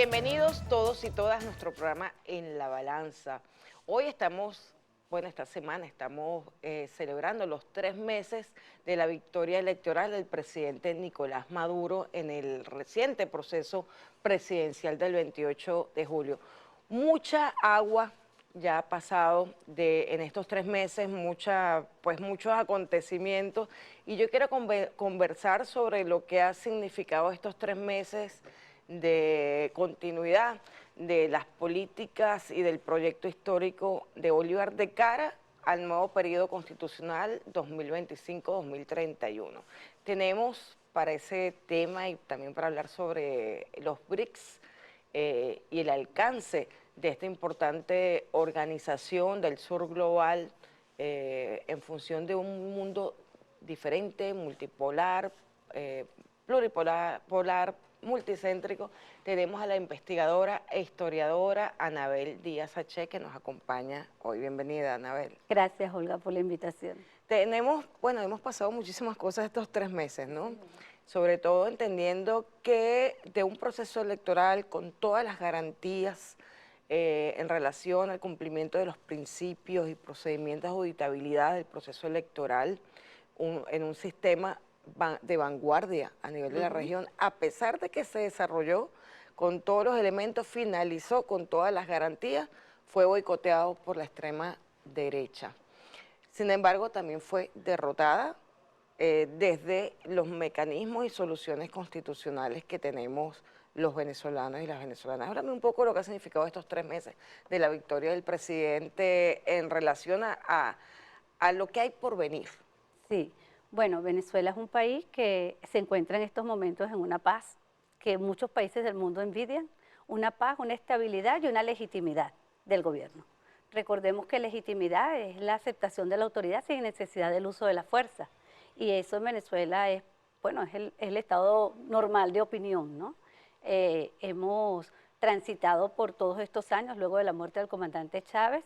Bienvenidos todos y todas a nuestro programa En la Balanza. Hoy estamos, esta semana estamos celebrando los 3 meses de la victoria electoral del presidente Nicolás Maduro en el reciente proceso presidencial del 28 de julio. Mucha agua ya ha pasado en estos 3 meses, muchos acontecimientos, y yo quiero conversar sobre lo que ha significado estos 3 meses de continuidad de las políticas y del proyecto histórico de Bolívar de cara al nuevo periodo constitucional 2025-2031. Tenemos para ese tema y también para hablar sobre los BRICS y el alcance de esta importante organización del sur global en función de un mundo diferente, multipolar, pluripolar, multicéntrico. Tenemos a la investigadora e historiadora Anabel Díaz H., que nos acompaña hoy. Bienvenida, Anabel. Gracias, Olga, por la invitación. Hemos pasado muchísimas cosas estos 3 meses, ¿no? Sí. Sobre todo entendiendo que de un proceso electoral con todas las garantías en relación al cumplimiento de los principios y procedimientos de auditabilidad del proceso electoral en un sistema de vanguardia a nivel de la región, a pesar de que se desarrolló con todos los elementos, finalizó con todas las garantías, fue boicoteado por la extrema derecha. Sin embargo, también fue derrotada desde los mecanismos y soluciones constitucionales que tenemos los venezolanos y las venezolanas. Háblame un poco de lo que ha significado estos 3 meses de la victoria del presidente en relación a lo que hay por venir. Sí. Bueno, Venezuela es un país que se encuentra en estos momentos en una paz que muchos países del mundo envidian, una paz, una estabilidad y una legitimidad del gobierno. Recordemos que legitimidad es la aceptación de la autoridad sin necesidad del uso de la fuerza, y eso en Venezuela es el estado normal de opinión, ¿no? Hemos transitado por todos estos años, luego de la muerte del comandante Chávez,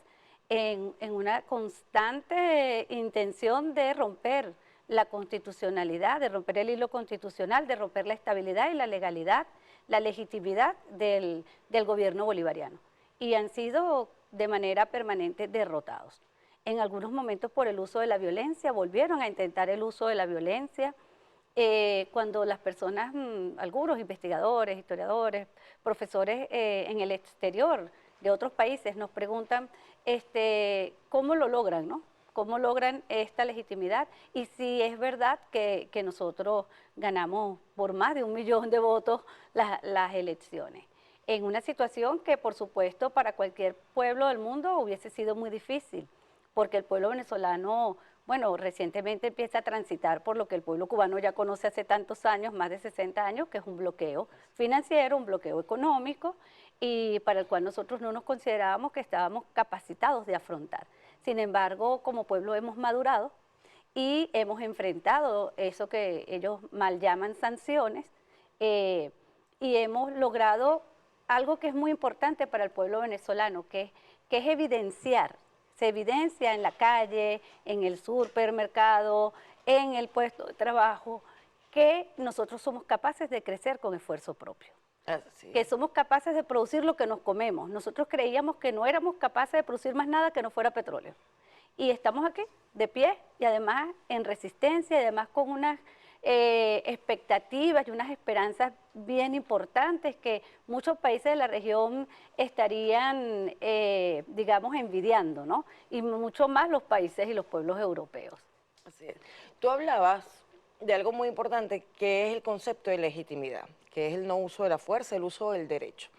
en una constante intención de romper la constitucionalidad, de romper el hilo constitucional, de romper la estabilidad y la legalidad, la legitimidad del gobierno bolivariano. Y han sido de manera permanente derrotados. En algunos momentos por el uso de la violencia, volvieron a intentar el uso de la violencia, cuando las personas, algunos investigadores, historiadores, profesores en el exterior de otros países nos preguntan cómo lo logran, ¿no? ¿Cómo logran esta legitimidad? Y si es verdad que nosotros ganamos por más de 1 millón de votos las elecciones. En una situación que, por supuesto, para cualquier pueblo del mundo hubiese sido muy difícil, porque el pueblo venezolano, recientemente empieza a transitar por lo que el pueblo cubano ya conoce hace tantos años, más de 60 años, que es un bloqueo financiero, un bloqueo económico, y para el cual nosotros no nos considerábamos que estábamos capacitados de afrontar. Sin embargo, como pueblo hemos madurado y hemos enfrentado eso que ellos mal llaman sanciones, y hemos logrado algo que es muy importante para el pueblo venezolano, que es evidenciar. Se evidencia en la calle, en el supermercado, en el puesto de trabajo, que nosotros somos capaces de crecer con esfuerzo propio. Que somos capaces de producir lo que nos comemos. Nosotros creíamos que no éramos capaces de producir más nada que no fuera petróleo. Y estamos aquí, de pie, y además en resistencia, y además con unas expectativas y unas esperanzas bien importantes que muchos países de la región estarían, envidiando, ¿no? Y mucho más los países y los pueblos europeos. Así es. Tú hablabas de algo muy importante, que es el concepto de legitimidad, que es el no uso de la fuerza, el uso del derecho.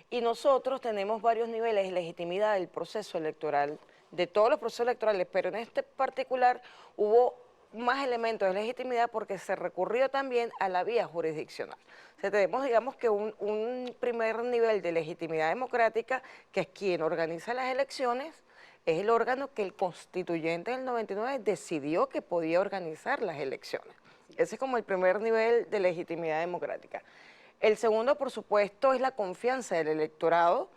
Y nosotros tenemos varios niveles de legitimidad del proceso electoral, de todos los procesos electorales, pero en este particular hubo más elementos de legitimidad porque se recurrió también a la vía jurisdiccional. O sea, tenemos, digamos, que un primer nivel de legitimidad democrática, que es quien organiza las elecciones, es el órgano que el constituyente del 99 decidió que podía organizar las elecciones. Ese es como el primer nivel de legitimidad democrática. El segundo, por supuesto, es la confianza del electorado,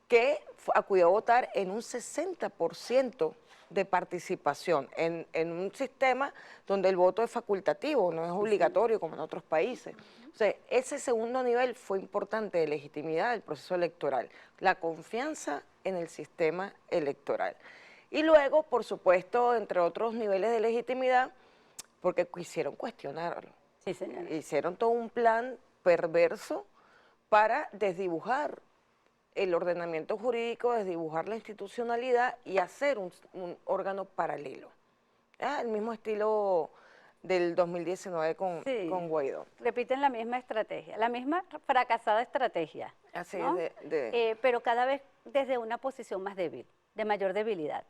que acudió a votar en un 60% de participación en un sistema donde el voto es facultativo, no es obligatorio como en otros países. O sea, ese segundo nivel fue importante de legitimidad del proceso electoral, la confianza en el sistema electoral. Y luego, por supuesto, entre otros niveles de legitimidad, porque quisieron cuestionarlo. Sí, señora. Hicieron todo un plan perverso para desdibujar el ordenamiento jurídico, desdibujar la institucionalidad y hacer un órgano paralelo. El mismo estilo del 2019 Sí, con Guaidó. repiten la misma estrategia, la misma fracasada estrategia, Así ¿no? es, Pero cada vez desde una posición más débil, de mayor debilidad.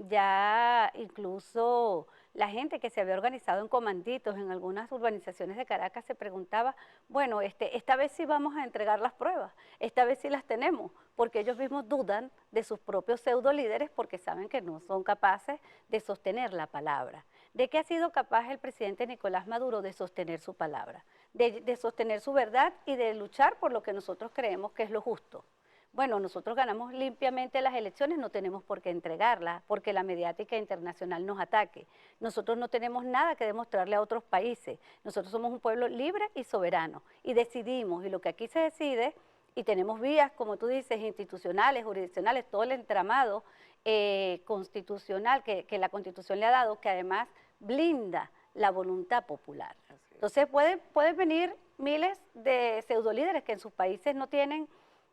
Ya incluso la gente que se había organizado en comanditos en algunas urbanizaciones de Caracas se preguntaba, bueno, esta vez sí vamos a entregar las pruebas, esta vez sí las tenemos, porque ellos mismos dudan de sus propios pseudo líderes porque saben que no son capaces de sostener la palabra. ¿De qué ha sido capaz el presidente Nicolás Maduro? De sostener su palabra, de sostener su verdad y de luchar por lo que nosotros creemos que es lo justo. Bueno, nosotros ganamos limpiamente las elecciones, no tenemos por qué entregarlas, porque la mediática internacional nos ataque. Nosotros no tenemos nada que demostrarle a otros países. Nosotros somos un pueblo libre y soberano y decidimos, y lo que aquí se decide, y tenemos vías, como tú dices, institucionales, jurisdiccionales, todo el entramado constitucional que la Constitución le ha dado, que además blinda la voluntad popular. Entonces pueden venir miles de pseudolíderes que en sus países no tienen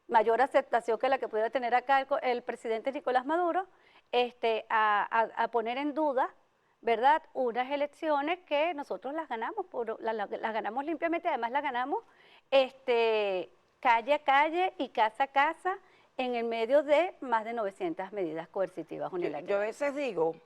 mayor aceptación que la que pudiera tener acá el presidente Nicolás Maduro, a poner en duda, ¿verdad?, unas elecciones que nosotros las ganamos, las ganamos limpiamente, además las ganamos calle a calle y casa a casa en el medio de más de 900 medidas coercitivas unilaterales. Yo a veces digo,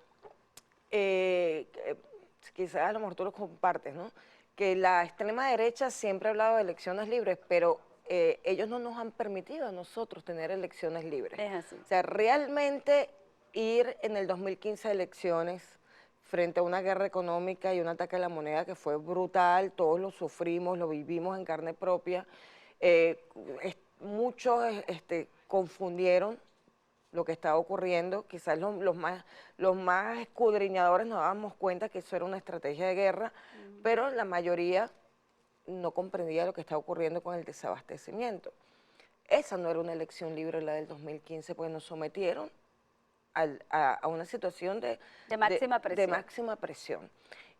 quizás a lo mejor tú lo compartes, ¿no?, que la extrema derecha siempre ha hablado de elecciones libres, pero ellos no nos han permitido a nosotros tener elecciones libres. Es así. O sea, realmente ir en el 2015 a elecciones frente a una guerra económica y un ataque a la moneda que fue brutal, todos lo sufrimos, lo vivimos en carne propia. Muchos confundieron lo que estaba ocurriendo, quizás los más escudriñadores nos dábamos cuenta que eso era una estrategia de guerra, pero la mayoría no comprendía lo que estaba ocurriendo con el desabastecimiento. Esa no era una elección libre, la del 2015, porque nos sometieron a una situación de máxima presión.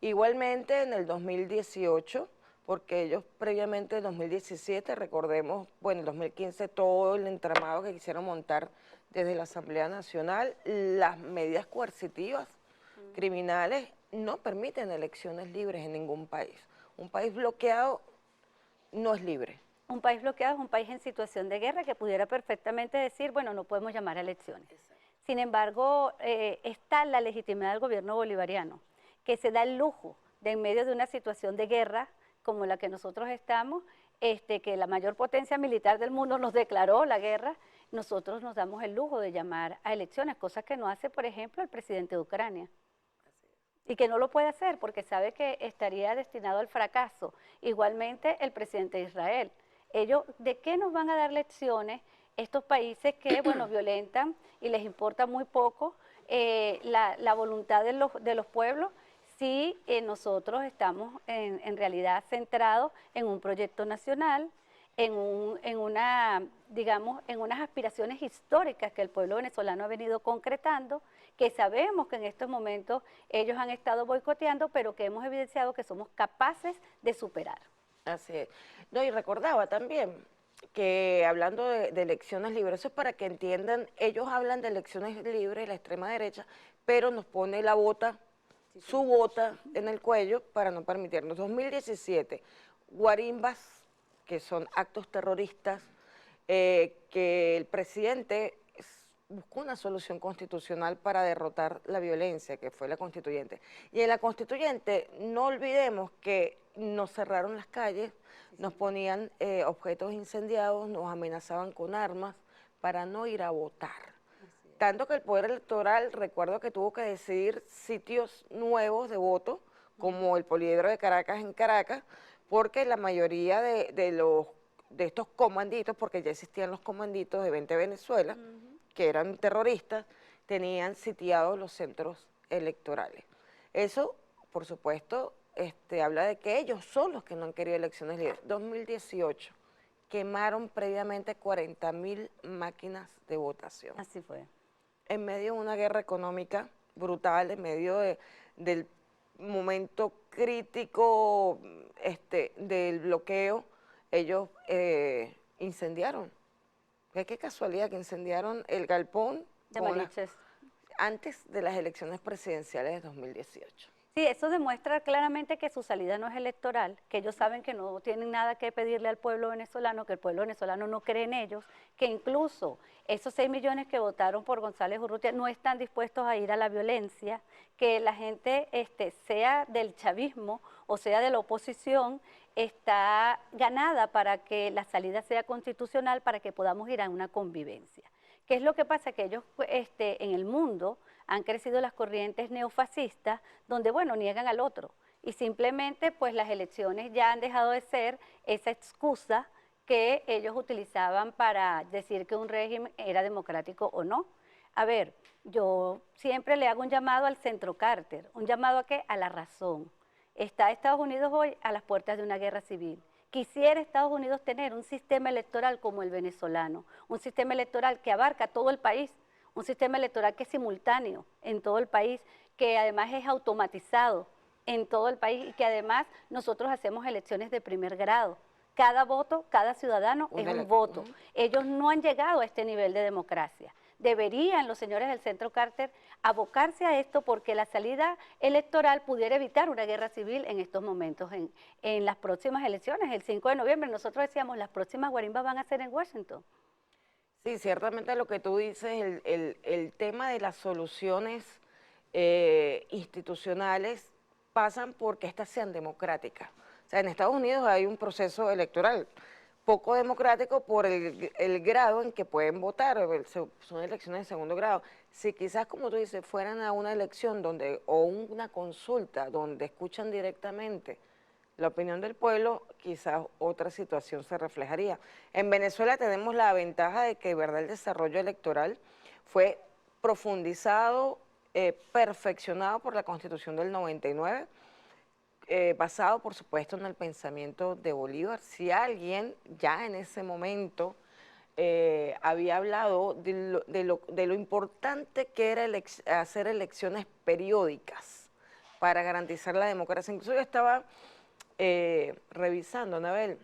Igualmente en el 2018, porque ellos previamente en 2017, recordemos, bueno, en 2015 todo el entramado que quisieron montar desde la Asamblea Nacional, las medidas coercitivas criminales no permiten elecciones libres en ningún país. Un país bloqueado no es libre. Un país bloqueado es un país en situación de guerra que pudiera perfectamente decir, bueno, no podemos llamar a elecciones. Exacto. Sin embargo, está la legitimidad del gobierno bolivariano, que se da el lujo de en medio de una situación de guerra como la que nosotros estamos, que la mayor potencia militar del mundo nos declaró la guerra, nosotros nos damos el lujo de llamar a elecciones, cosa que no hace, por ejemplo, el presidente de Ucrania. Y que no lo puede hacer porque sabe que estaría destinado al fracaso. Igualmente el presidente de Israel. Ellos, ¿de qué nos van a dar lecciones estos países que, bueno, violentan y les importa muy poco la voluntad de los pueblos si nosotros estamos en realidad centrados en un proyecto nacional, en unas aspiraciones históricas que el pueblo venezolano ha venido concretando, que sabemos que en estos momentos ellos han estado boicoteando, pero que hemos evidenciado que somos capaces de superar. Así es. No, y recordaba también que hablando de elecciones libres, eso es para que entiendan, ellos hablan de elecciones libres, la extrema derecha, pero nos pone la bota, su bota en el cuello para no permitirnos. 2017, guarimbas, que son actos terroristas, que el presidente buscó una solución constitucional para derrotar la violencia, que fue la constituyente. Y en la constituyente, no olvidemos que nos cerraron las calles, nos ponían objetos incendiados, nos amenazaban con armas para no ir a votar. Tanto que el Poder Electoral, recuerdo que tuvo que decidir sitios nuevos de voto, como el Poliedro de Caracas en Caracas, porque la mayoría de estos comanditos, porque ya existían los comanditos de 20 Venezuela, que eran terroristas, tenían sitiados los centros electorales. Eso, por supuesto, habla de que ellos son los que no han querido elecciones libres. 2018, quemaron previamente 40.000 máquinas de votación. Así fue. En medio de una guerra económica brutal, en medio del momento crítico del bloqueo, ellos incendiaron. Qué casualidad que incendiaron el galpón De Mariches. antes de las elecciones presidenciales de 2018. Sí, eso demuestra claramente que su salida no es electoral, que ellos saben que no tienen nada que pedirle al pueblo venezolano, que el pueblo venezolano no cree en ellos, que incluso esos 6 millones que votaron por González Urrutia no están dispuestos a ir a la violencia, que la gente, sea del chavismo o sea de la oposición, está ganada para que la salida sea constitucional, para que podamos ir a una convivencia. ¿Qué es lo que pasa? Que ellos en el mundo han crecido las corrientes neofascistas donde, bueno, niegan al otro y simplemente pues las elecciones ya han dejado de ser esa excusa que ellos utilizaban para decir que un régimen era democrático o no. A ver, yo siempre le hago un llamado al centro Carter, un llamado a ¿qué? A la razón. Está Estados Unidos hoy a las puertas de una guerra civil. Quisiera Estados Unidos tener un sistema electoral como el venezolano, un sistema electoral que abarca todo el país, un sistema electoral que es simultáneo en todo el país, que además es automatizado en todo el país y que además nosotros hacemos elecciones de primer grado. Cada voto, cada ciudadano es un voto. Ellos no han llegado a este nivel de democracia. Deberían los señores del Centro Carter abocarse a esto porque la salida electoral pudiera evitar una guerra civil en estos momentos, en las próximas elecciones, el 5 de noviembre. Nosotros decíamos, las próximas guarimbas van a ser en Washington. Sí, ciertamente lo que tú dices, el tema de las soluciones institucionales pasan porque estas sean democráticas. O sea, en Estados Unidos hay un proceso electoral poco democrático por el grado en que pueden votar, son elecciones de segundo grado. Si quizás, como tú dices, fueran a una elección o una consulta donde escuchan directamente la opinión del pueblo, quizás otra situación se reflejaría. En Venezuela tenemos la ventaja de que, verdad, el desarrollo electoral fue profundizado, perfeccionado por la Constitución del 99, basado, por supuesto, en el pensamiento de Bolívar. Si alguien ya en ese momento había hablado de lo importante que era hacer elecciones periódicas para garantizar la democracia. Incluso yo estaba revisando, Anabel,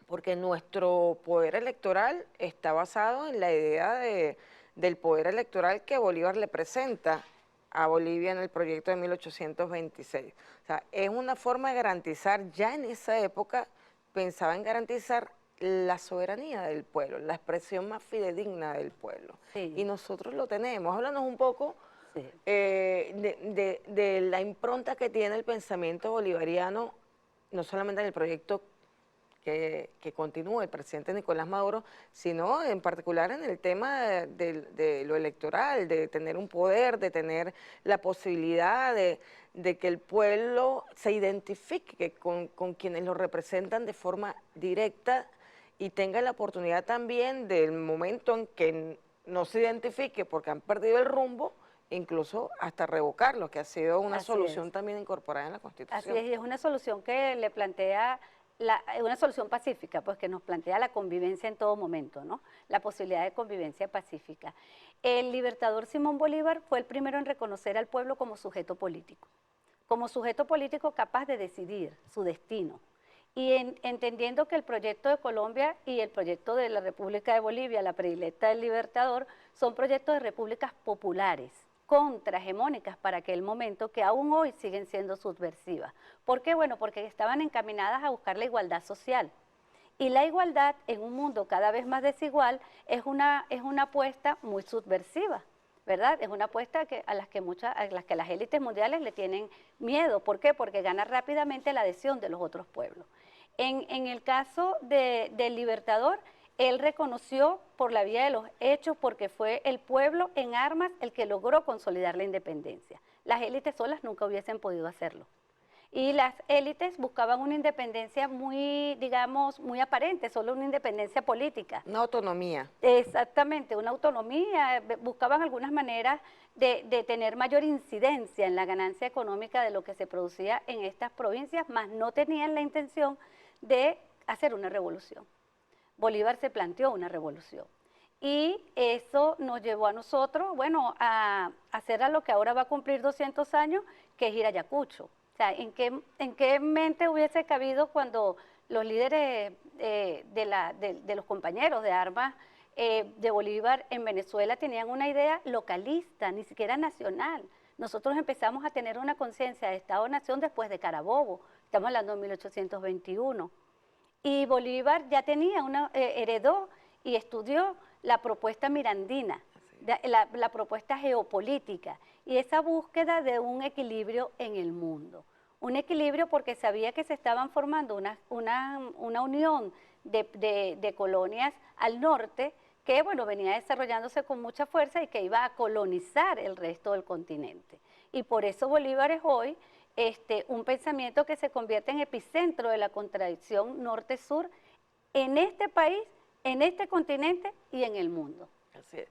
porque nuestro poder electoral está basado en la idea del poder electoral que Bolívar le presenta a Bolivia en el proyecto de 1826. O sea, es una forma de garantizar, ya en esa época pensaba en garantizar la soberanía del pueblo, la expresión más fidedigna del pueblo. Sí. Y nosotros lo tenemos. Háblanos un poco Sí. de la impronta que tiene el pensamiento bolivariano, no solamente en el proyecto que continúa el presidente Nicolás Maduro, sino en particular en el tema de lo electoral, de tener un poder, de tener la posibilidad de que el pueblo se identifique con quienes lo representan de forma directa y tenga la oportunidad también del momento en que no se identifique porque han perdido el rumbo, incluso hasta revocarlo, que ha sido una solución también incorporada en la Constitución. Así es, y es una solución que le plantea, una solución pacífica, pues que nos plantea la convivencia en todo momento, ¿no? La posibilidad de convivencia pacífica. El libertador Simón Bolívar fue el primero en reconocer al pueblo como sujeto político capaz de decidir su destino. Y entendiendo que el proyecto de Colombia y el proyecto de la República de Bolivia, la predilecta del Libertador, son proyectos de repúblicas populares, contrahegemónicas para aquel momento, que aún hoy siguen siendo subversivas. ¿Por qué? Bueno, porque estaban encaminadas a buscar la igualdad social. Y la igualdad en un mundo cada vez más desigual es una apuesta muy subversiva, ¿verdad? Es una apuesta a las que las élites mundiales le tienen miedo. ¿Por qué? Porque gana rápidamente la adhesión de los otros pueblos. En el caso del Libertador, él reconoció por la vía de los hechos, porque fue el pueblo en armas el que logró consolidar la independencia. Las élites solas nunca hubiesen podido hacerlo. Y las élites buscaban una independencia muy, digamos, muy aparente, solo una independencia política. Una autonomía. Exactamente, una autonomía, buscaban algunas maneras de tener mayor incidencia en la ganancia económica de lo que se producía en estas provincias, mas no tenían la intención de hacer una revolución. Bolívar se planteó una revolución. Y eso nos llevó a nosotros, bueno, a hacer a lo que ahora va a cumplir 200 años, que es ir a Ayacucho. O sea, ¿en qué mente hubiese cabido cuando los líderes de los compañeros de armas de Bolívar en Venezuela tenían una idea localista, ni siquiera nacional? Nosotros empezamos a tener una conciencia de Estado-Nación después de Carabobo, estamos hablando de 1821. Y Bolívar ya tenía heredó y estudió la propuesta mirandina, la propuesta geopolítica y esa búsqueda de un equilibrio en el mundo. Un equilibrio porque sabía que se estaban formando una unión de colonias al norte que, bueno, venía desarrollándose con mucha fuerza y que iba a colonizar el resto del continente. Y por eso Bolívar es hoy un pensamiento que se convierte en epicentro de la contradicción norte-sur en este país, en este continente y en el mundo. Así es.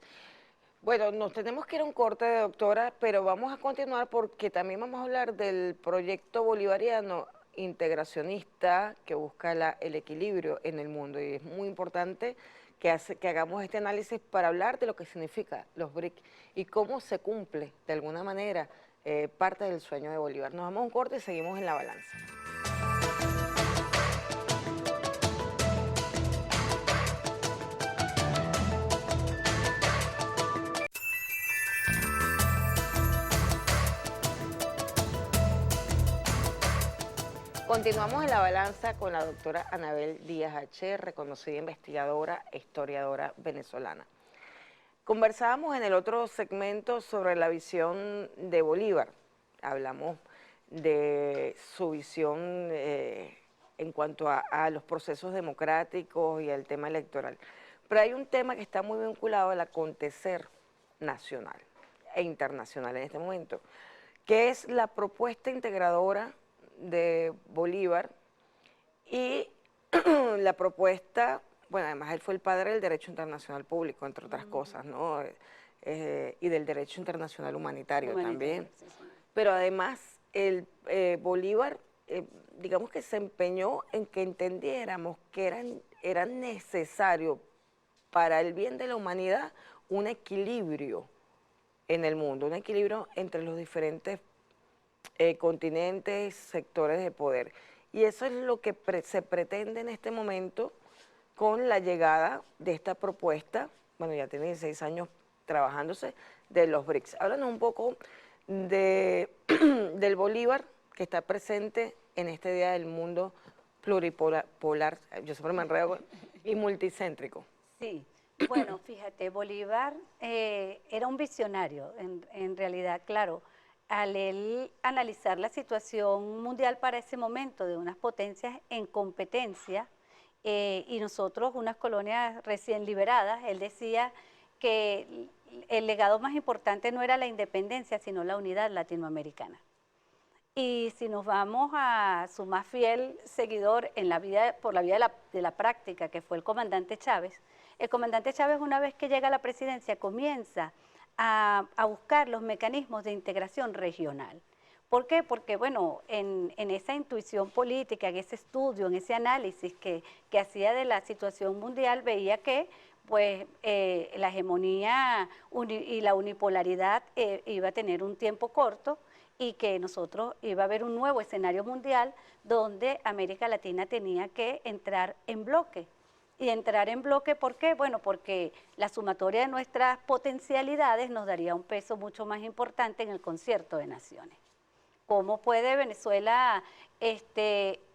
Bueno, nos tenemos que ir a un corte, doctora, pero vamos a continuar porque también vamos a hablar del proyecto bolivariano integracionista que busca el equilibrio en el mundo y es muy importante que hagamos este análisis para hablar de lo que significa los BRIC y cómo se cumple de alguna manera parte del sueño de Bolívar. Nos vamos a un corte y seguimos en La Balanza. Continuamos en La Balanza con la doctora Anabel Díaz H., reconocida investigadora e historiadora venezolana. Conversábamos en el otro segmento sobre la visión de Bolívar. Hablamos de su visión en cuanto a los procesos democráticos y al tema electoral. Pero hay un tema que está muy vinculado al acontecer nacional e internacional en este momento, que es la propuesta integradora de Bolívar y la propuesta, bueno, además él fue el padre del derecho internacional público, entre otras cosas, ¿no? Y del derecho internacional humanitario también. Sí, sí. Pero además, Bolívar, digamos que se empeñó en que entendiéramos que era necesario para el bien de la humanidad un equilibrio en el mundo, un equilibrio entre los diferentes continentes, sectores de poder. Y eso es lo que se pretende en este momento con la llegada de esta propuesta, bueno, ya tiene 16 años trabajándose, de los BRICS. Háblanos un poco del Bolívar que está presente en este Día del Mundo Pluripolar, yo siempre me enredo, y multicéntrico. Sí, bueno, fíjate, Bolívar era un visionario, en realidad, claro. Al él analizar la situación mundial para ese momento de unas potencias en competencia y nosotros unas colonias recién liberadas, él decía que el legado más importante no era la independencia, sino la unidad latinoamericana. Y si nos vamos a su más fiel seguidor en la vida, por la vía de la práctica, que fue el comandante Chávez, una vez que llega a la presidencia comienza a buscar los mecanismos de integración regional. ¿Por qué? Porque, bueno, en esa intuición política, en ese estudio, en ese análisis que hacía de la situación mundial, veía que pues, la hegemonía y la unipolaridad iba a tener un tiempo corto y que nosotros iba a haber un nuevo escenario mundial donde América Latina tenía que entrar en bloque. Y entrar en bloque, ¿por qué? Bueno, porque la sumatoria de nuestras potencialidades nos daría un peso mucho más importante en el concierto de naciones. ¿Cómo puede Venezuela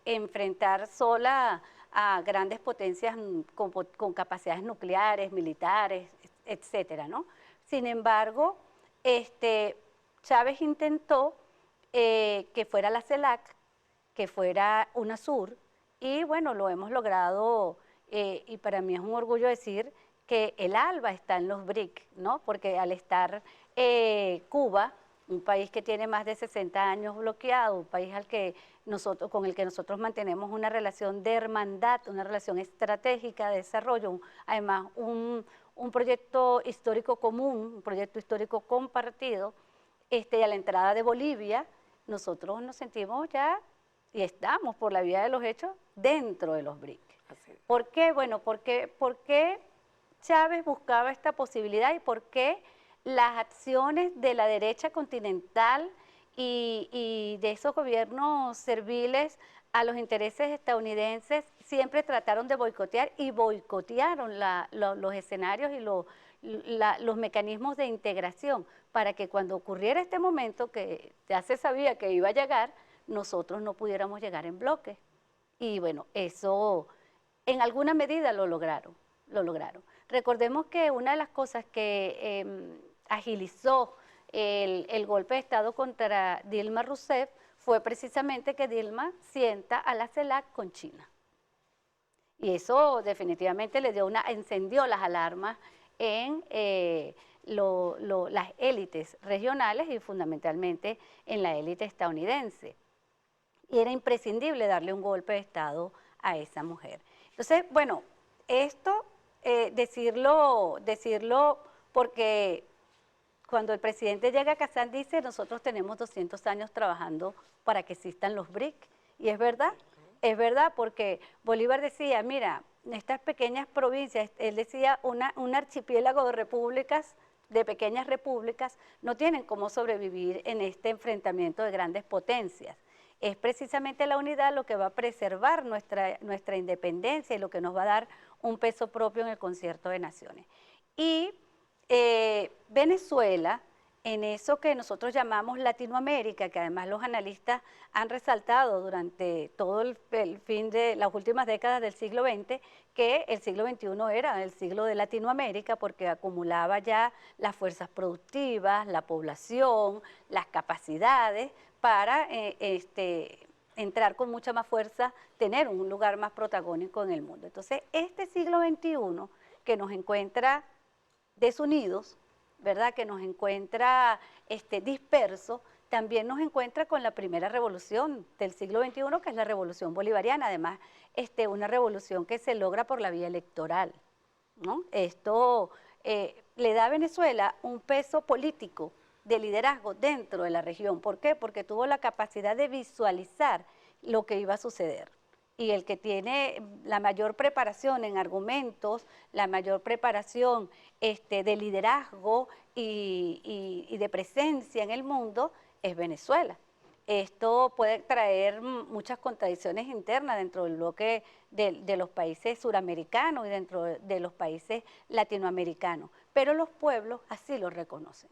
enfrentar sola a grandes potencias con capacidades nucleares, militares, etcétera, ¿no? Sin embargo, Chávez intentó que fuera la CELAC, que fuera UNASUR, y bueno, lo hemos logrado. Y para mí es un orgullo decir que el ALBA está en los BRIC, ¿no? Porque al estar Cuba un país que tiene más de 60 años bloqueado, un país con el que nosotros mantenemos una relación de hermandad, una relación estratégica de desarrollo, además un proyecto histórico común, un proyecto histórico compartido, y a la entrada de Bolivia, nosotros nos sentimos ya y estamos por la vía de los hechos dentro de los BRIC. ¿Por qué? Bueno, ¿por qué Chávez buscaba esta posibilidad y por qué las acciones de la derecha continental y de esos gobiernos serviles a los intereses estadounidenses siempre trataron de boicotear y boicotearon los escenarios y los mecanismos de integración para que cuando ocurriera este momento que ya se sabía que iba a llegar, nosotros no pudiéramos llegar en bloque? Y bueno, eso en alguna medida lo lograron. Recordemos que una de las cosas que agilizó el golpe de Estado contra Dilma Rousseff fue precisamente que Dilma sienta a la CELAC con China. Y eso definitivamente encendió las alarmas en las élites regionales y fundamentalmente en la élite estadounidense. Y era imprescindible darle un golpe de Estado a esa mujer. Entonces, bueno, esto decirlo porque cuando el presidente llega a Kazán dice, nosotros tenemos 200 años trabajando para que existan los BRIC. Y es verdad porque Bolívar decía, mira, estas pequeñas provincias, él decía un archipiélago de repúblicas, de pequeñas repúblicas, no tienen cómo sobrevivir en este enfrentamiento de grandes potencias. Es precisamente la unidad lo que va a preservar nuestra independencia y lo que nos va a dar un peso propio en el concierto de naciones. Y Venezuela, en eso que nosotros llamamos Latinoamérica, que además los analistas han resaltado durante todo el fin de las últimas décadas del siglo XX, que el siglo XXI era el siglo de Latinoamérica porque acumulaba ya las fuerzas productivas, la población, las capacidades para entrar con mucha más fuerza, tener un lugar más protagónico en el mundo. Entonces, este siglo XXI que nos encuentra desunidos, ¿verdad? Que nos encuentra dispersos, también nos encuentra con la primera revolución del siglo XXI, que es la revolución bolivariana, además una revolución que se logra por la vía electoral, ¿no? Esto le da a Venezuela un peso político de liderazgo dentro de la región. ¿Por qué? Porque tuvo la capacidad de visualizar lo que iba a suceder. Y el que tiene la mayor preparación en argumentos, la mayor preparación de liderazgo y de presencia en el mundo es Venezuela. Esto puede traer muchas contradicciones internas dentro del bloque de los países suramericanos y dentro de los países latinoamericanos, pero los pueblos así lo reconocen.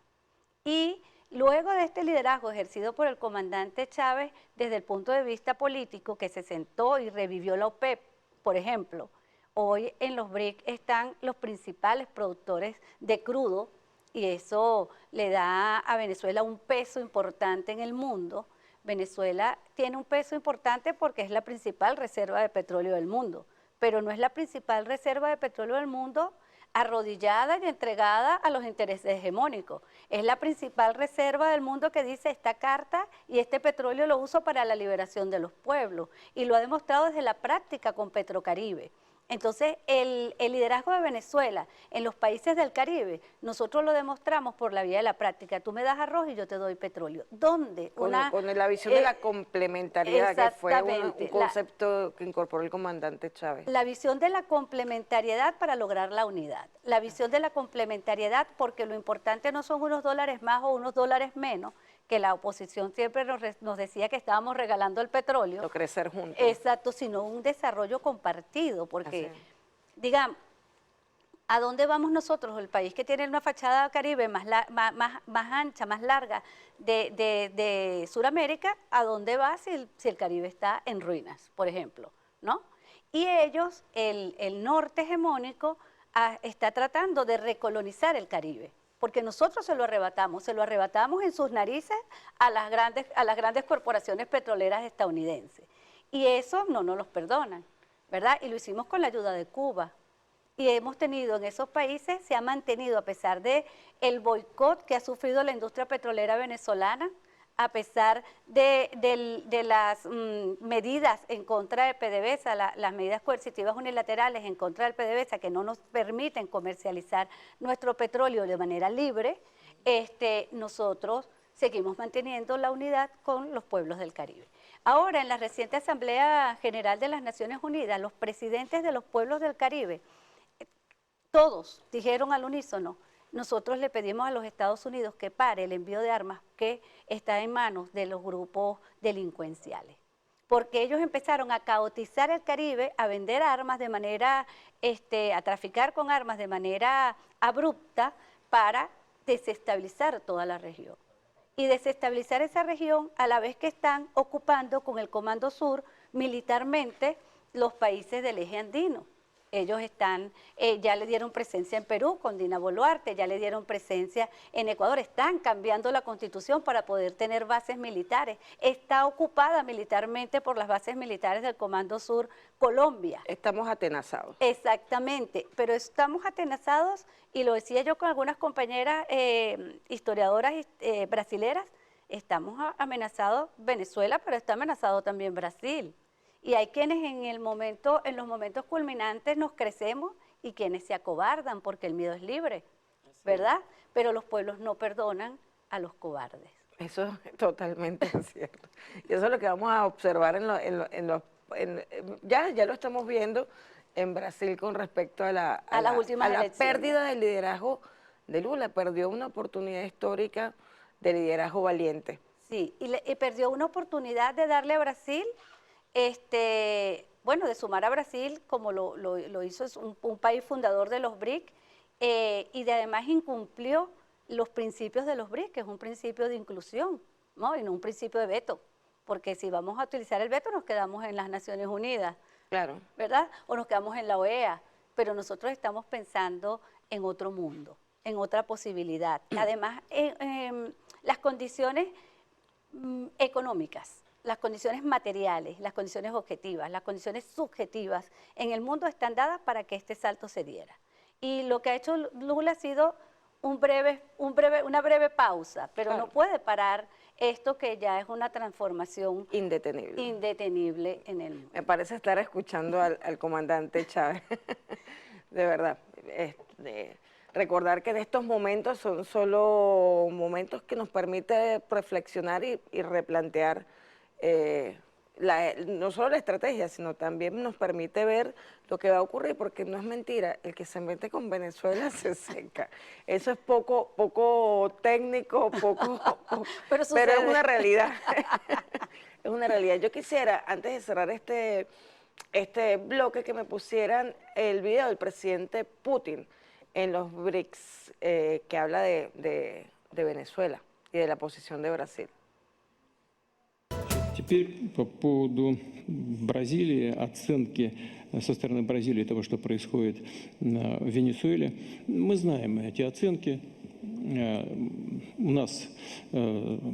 Y luego de este liderazgo ejercido por el comandante Chávez desde el punto de vista político, que se sentó y revivió la OPEP, por ejemplo, hoy en los BRIC están los principales productores de crudo y eso le da a Venezuela un peso importante en el mundo. Venezuela tiene un peso importante porque es la principal reserva de petróleo del mundo, pero no es la principal reserva de petróleo del mundo arrodillada y entregada a los intereses hegemónicos. Es la principal reserva del mundo que dice esta carta y este petróleo lo uso para la liberación de los pueblos y lo ha demostrado desde la práctica con Petrocaribe. Entonces, el liderazgo de Venezuela en los países del Caribe, nosotros lo demostramos por la vía de la práctica. Tú me das arroz y yo te doy petróleo. ¿Dónde? Con la visión de la complementariedad, que fue un concepto que incorporó el comandante Chávez. La visión de la complementariedad para lograr la unidad. La visión de la complementariedad porque lo importante no son unos dólares más o unos dólares menos, que la oposición siempre nos decía que estábamos regalando el petróleo. O crecer juntos. Exacto, sino un desarrollo compartido, porque, digamos, ¿a dónde vamos nosotros? El país que tiene una fachada caribe más ancha, más larga de Sudamérica, ¿a dónde va si el Caribe está en ruinas, por ejemplo? ¿No? Y ellos, el norte hegemónico, está tratando de recolonizar el Caribe, porque nosotros se lo arrebatamos en sus narices a las grandes corporaciones petroleras estadounidenses. Y eso no nos los perdonan, ¿verdad? Y lo hicimos con la ayuda de Cuba. y hemos tenido en esos países, se ha mantenido a pesar de el boicot que ha sufrido la industria petrolera venezolana, a pesar de las medidas en contra de PDVSA, las medidas coercitivas unilaterales en contra del PDVSA que no nos permiten comercializar nuestro petróleo de manera libre, nosotros seguimos manteniendo la unidad con los pueblos del Caribe. Ahora, en la reciente Asamblea General de las Naciones Unidas, los presidentes de los pueblos del Caribe, todos dijeron al unísono: nosotros le pedimos a los Estados Unidos que pare el envío de armas que está en manos de los grupos delincuenciales. Porque ellos empezaron a caotizar el Caribe, a vender armas de manera, a traficar con armas de manera abrupta para desestabilizar toda la región. Y desestabilizar esa región a la vez que están ocupando con el Comando Sur militarmente los países del eje andino. Ellos están, ya le dieron presencia en Perú con Dina Boluarte, ya le dieron presencia en Ecuador, están cambiando la constitución para poder tener bases militares. Está ocupada militarmente por las bases militares del Comando Sur Colombia. Estamos atenazados. Exactamente, pero estamos atenazados, y lo decía yo con algunas compañeras historiadoras brasileras, estamos amenazados Venezuela, pero está amenazado también Brasil. Y hay quienes en los momentos culminantes nos crecemos y quienes se acobardan porque el miedo es libre, ¿verdad? Pero los pueblos no perdonan a los cobardes. Eso es totalmente cierto. Y eso es lo que vamos a observar ya lo estamos viendo en Brasil con respecto a la pérdida del liderazgo de Lula. Perdió una oportunidad histórica de liderazgo valiente. Sí, y perdió una oportunidad de darle a Brasil, bueno, de sumar a Brasil, como lo hizo, es un país fundador de los BRIC, y además incumplió los principios de los BRIC, que es un principio de inclusión, ¿no? Y no un principio de veto, porque si vamos a utilizar el veto nos quedamos en las Naciones Unidas, claro, ¿verdad? O nos quedamos en la OEA, pero nosotros estamos pensando en otro mundo, en otra posibilidad. Además, las condiciones económicas, las condiciones materiales, las condiciones objetivas, las condiciones subjetivas en el mundo están dadas para que este salto se diera. Y lo que ha hecho Lula ha sido una breve pausa, pero claro, no puede parar esto que ya es una transformación indetenible en el mundo. Me parece estar escuchando al comandante Chávez, de verdad. Recordar que de estos momentos son solo momentos que nos permiten reflexionar y replantear no solo la estrategia, sino también nos permite ver lo que va a ocurrir, porque no es mentira, el que se mete con Venezuela se seca. Eso es poco técnico, pero es una realidad. Es una realidad. Yo quisiera, antes de cerrar este bloque, que me pusieran el video del presidente Putin en los BRICS, que habla de Venezuela y de la posición de Brasil. Теперь по поводу Бразилии, оценки со стороны Бразилии того, что происходит в Венесуэле. Мы знаем эти оценки. У нас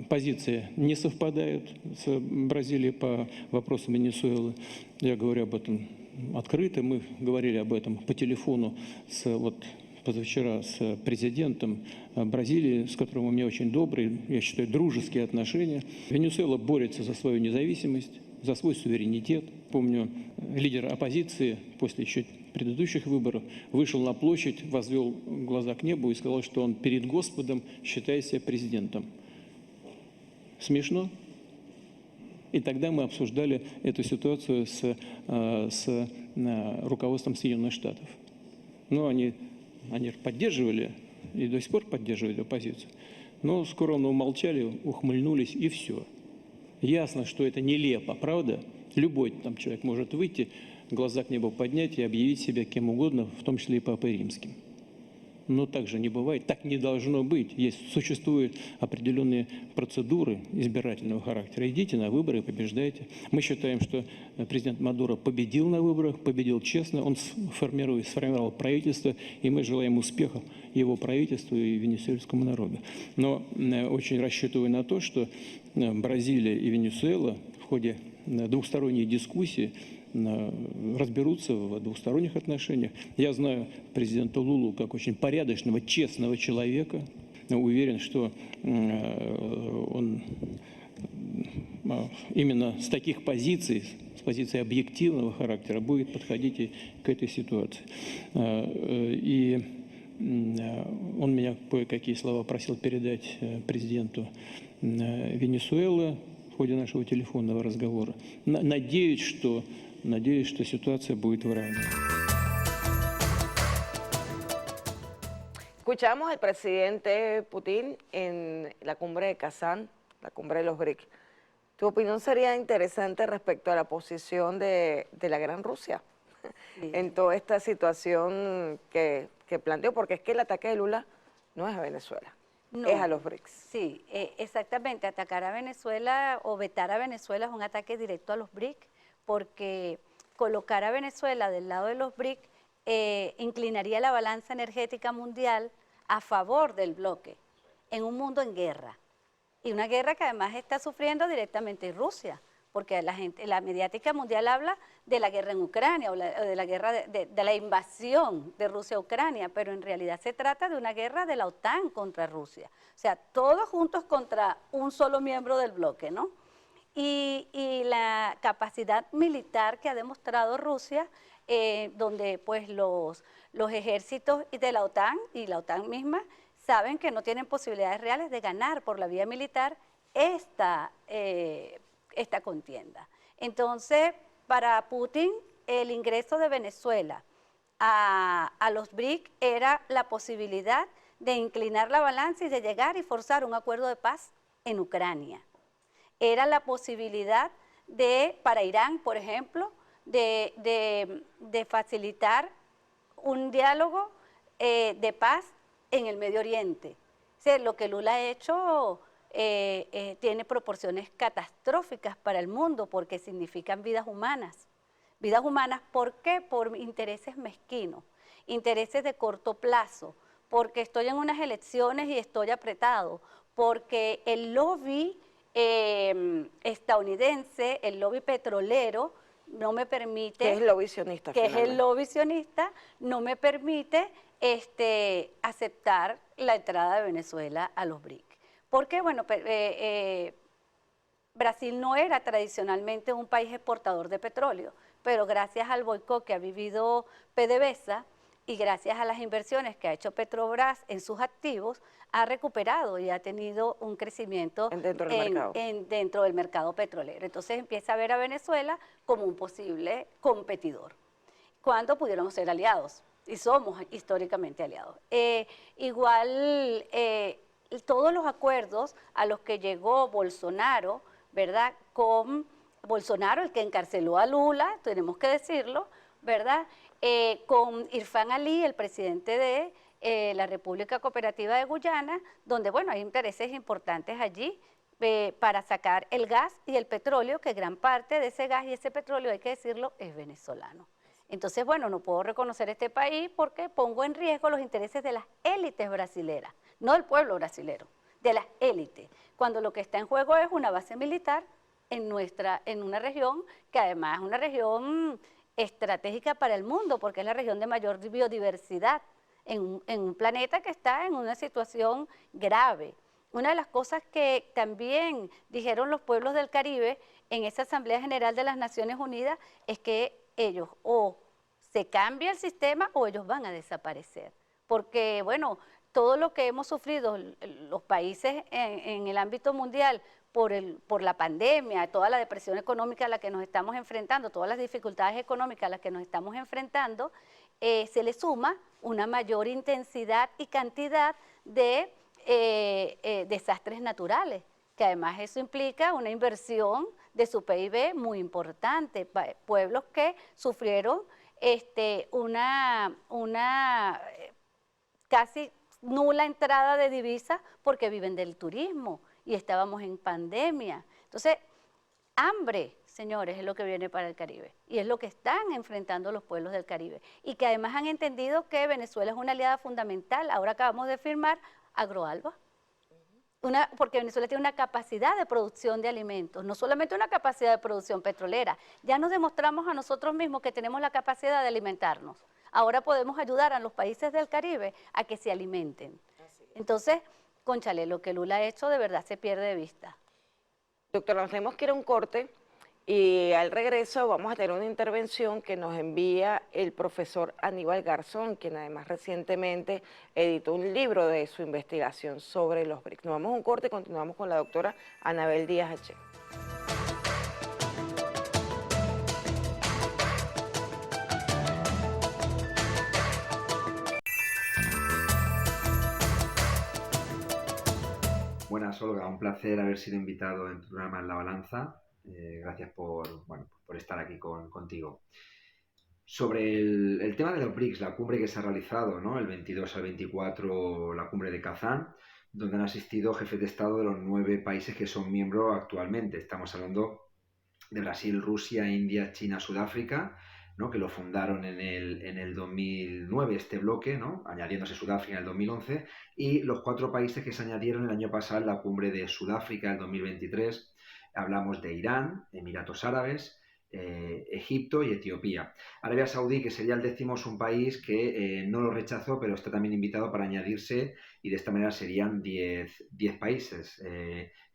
позиции не совпадают с Бразилией по вопросам Венесуэлы. Я говорю об этом открыто. Мы говорили об этом по телефону позавчера с президентом Бразилии, с которым у меня очень добрые, я считаю, дружеские отношения. Венесуэла борется за свою независимость, за свой суверенитет. Помню, лидер оппозиции после еще предыдущих выборов вышел на площадь, возвел глаза к небу и сказал, что он перед Господом считает себя президентом. Смешно? И тогда мы обсуждали эту ситуацию с руководством Соединенных Штатов. Но они поддерживали и до сих пор поддерживают оппозицию. Но скромно умолчали, ухмыльнулись, и все. Ясно, что это нелепо, правда? Любой там человек может выйти, глаза к небу поднять и объявить себя кем угодно, в том числе и Папой Римским. Но так же не бывает, так не должно быть. Существуют определенные процедуры избирательного характера. Идите на выборы и побеждайте. Мы считаем, что президент Мадуро победил на выборах, победил честно, он сформировал правительство, и мы желаем успехов его правительству и венесуэльскому народу. Но очень рассчитываю на то, что Бразилия и Венесуэла в ходе двухсторонней дискуссии разберутся в двусторонних отношениях. Я знаю президента Лулу как очень порядочного, честного человека. Уверен, что он именно с таких позиций, с позиции объективного характера, будет подходить и к этой ситуации. И он меня кое-какие слова просил передать президенту Венесуэлы в ходе нашего телефонного разговора. Надеюсь, что ситуация будет выравнена. Escuchamos al presidente Putin en la cumbre de Kazán, la cumbre de los BRICS. ¿Tu opinión sería interesante respecto a la posición de la Gran Rusia en toda esta situación que planteó? Porque es que el ataque de Lula no es a Venezuela, No. es a los BRICS. Sí, exactamente. Atacar a Venezuela o vetar a Venezuela es un ataque directo a los BRICS, porque colocar a Venezuela del lado de los BRICS inclinaría la balanza energética mundial a favor del bloque en un mundo en guerra. Y una guerra que además está sufriendo directamente Rusia, porque la mediática mundial habla de la guerra en Ucrania o de la guerra de la invasión de Rusia a Ucrania, pero en realidad se trata de una guerra de la OTAN contra Rusia. O sea, todos juntos contra un solo miembro del bloque, ¿no? Y la capacidad militar que ha demostrado Rusia, donde pues los ejércitos de la OTAN y la OTAN misma saben que no tienen posibilidades reales de ganar por la vía militar esta contienda. Entonces, para Putin, el ingreso de Venezuela a los BRICS era la posibilidad de inclinar la balanza y de llegar y forzar un acuerdo de paz en Ucrania. Era la posibilidad para Irán, por ejemplo, de facilitar un diálogo de paz en el Medio Oriente. O sea, lo que Lula ha hecho tiene proporciones catastróficas para el mundo porque significan vidas humanas. Vidas humanas, ¿por qué? Por intereses mezquinos, intereses de corto plazo, porque estoy en unas elecciones y estoy apretado, porque el lobby estadounidense, el lobby petrolero, no me permite... Que es el lobby sionista. Que es el lobby sionista, no me permite aceptar la entrada de Venezuela a los BRICS. Porque, bueno, Brasil no era tradicionalmente un país exportador de petróleo, pero gracias al boicot que ha vivido PDVSA y gracias a las inversiones que ha hecho Petrobras en sus activos, ha recuperado y ha tenido un crecimiento dentro del mercado petrolero. Entonces empieza a ver a Venezuela como un posible competidor, cuando pudiéramos ser aliados, y somos históricamente aliados. Igual, todos los acuerdos a los que llegó Bolsonaro, ¿verdad?, con Bolsonaro, el que encarceló a Lula, tenemos que decirlo, ¿verdad?, con Irfan Ali, el presidente de la República Cooperativa de Guyana, donde, bueno, hay intereses importantes allí para sacar el gas y el petróleo, que gran parte de ese gas y ese petróleo, hay que decirlo, es venezolano. Entonces, bueno, no puedo reconocer este país porque pongo en riesgo los intereses de las élites brasileras, no del pueblo brasilero, de las élites, cuando lo que está en juego es una base militar en una región que además es una región estratégica para el mundo, porque es la región de mayor biodiversidad en un planeta que está en una situación grave. Una de las cosas que también dijeron los pueblos del Caribe en esa Asamblea General de las Naciones Unidas es que ellos o se cambia el sistema o ellos van a desaparecer. Porque, bueno, todo lo que hemos sufrido los países en el ámbito mundial por la pandemia, toda la depresión económica a la que nos estamos enfrentando, todas las dificultades económicas a las que nos estamos enfrentando, se le suma una mayor intensidad y cantidad de desastres naturales, que además eso implica una inversión de su PIB muy importante, pueblos que sufrieron una casi nula entrada de divisas porque viven del turismo y estábamos en pandemia. Entonces, hambre, señores, es lo que viene para el Caribe y es lo que están enfrentando los pueblos del Caribe y que además han entendido que Venezuela es una aliada fundamental. Ahora acabamos de firmar Agroalba, Porque Venezuela tiene una capacidad de producción de alimentos, no solamente una capacidad de producción petrolera. Ya nos demostramos a nosotros mismos que tenemos la capacidad de alimentarnos. Ahora podemos ayudar a los países del Caribe a que se alimenten. Entonces, cónchale, lo que Lula ha hecho de verdad se pierde de vista. Doctora, nos tenemos que ir a un corte y al regreso vamos a tener una intervención que nos envía el profesor Aníbal Garzón, quien además recientemente editó un libro de su investigación sobre los BRICS. Nos vamos a un corte y continuamos con la doctora Anabel Díaz H. Buenas, Olga, un placer haber sido invitado en tu programa En la Balanza. Gracias por estar aquí contigo. Sobre el tema de los BRICS, la cumbre que se ha realizado, ¿no? El 22 al 24, la cumbre de Kazán, donde han asistido jefes de Estado de los 9 países que son miembros actualmente. Estamos hablando de Brasil, Rusia, India, China, Sudáfrica, ¿no? Que lo fundaron en el 2009 este bloque, ¿no? Añadiéndose Sudáfrica en el 2011, y los 4 países que se añadieron el año pasado en la cumbre de Sudáfrica en 2023. Hablamos de Irán, Emiratos Árabes, Egipto y Etiopía. Arabia Saudí, que sería el 10º, es un país que no lo rechazó, pero está también invitado para añadirse, y de esta manera serían 10 países